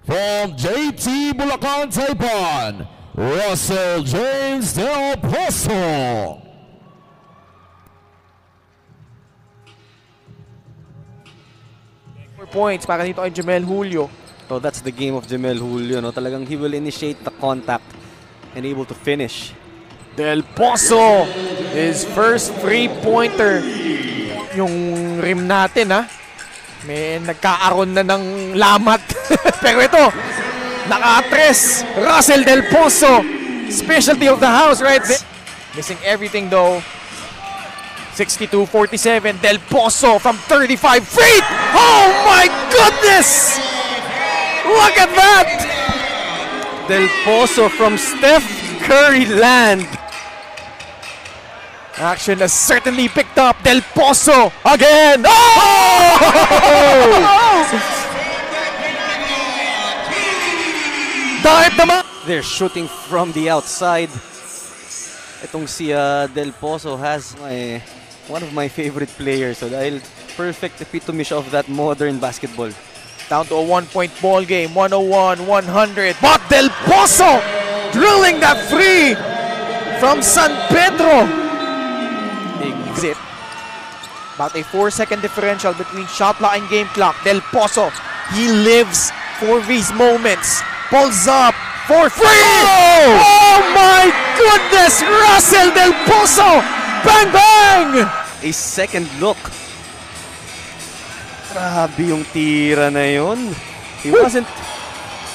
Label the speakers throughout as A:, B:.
A: From JT Bulacan, Taipan, Russell James Del Pozo.
B: Points para dito kay Jamel Julio.
C: So that's the game of Jamel Julio, no? Talagang he will initiate the contact and able to finish.
B: Del Pozo, his first three-pointer. Yung rim natin, ha? May nagkaaron na ng lamat. Pero ito, naka-tres. Russell Del Pozo, specialty of the house right there. Missing everything though. 62-47, Del Pozo from 35 feet! Oh my goodness! Look at that!
C: Del Pozo from Steph Curry land.
B: Action has certainly picked up. Del Pozo again! Oh! Dive naman!
C: They're shooting from the outside. Itong si Del Pozo has one of my favorite players. So dahil perfect epitome siya of that modern basketball.
B: Down to a one-point ball game, 101-100. But Del Pozo drilling that three from San Pedro. Exit. About a 4-second differential between shot clock and game clock. Del Pozo, he lives for these moments. Pulls up for free. Oh my goodness! Russell Del Pozo, bang bang!
C: A second look. Grabe yung tira na yun. He wasn't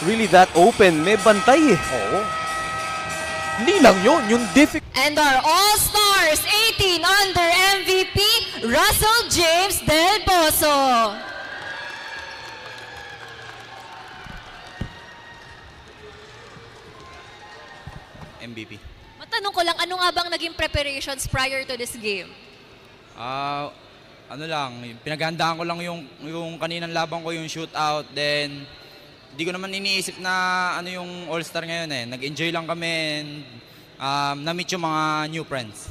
C: really that open. May bantay eh.
B: Oo. Hindi lang yun, yung difficult.
D: And our All-Stars 18 under MVP, Russell James Del Pozo.
E: MVP.
D: Matanong ko lang, ano nga bang naging preparations prior to this game?
E: Ano lang, pinaghandaan ko lang yung kaninang laban ko, yung shootout. Then, hindi ko naman iniisip na ano yung All-Star ngayon eh. Nag-enjoy lang kami and na-meet yung mga new friends.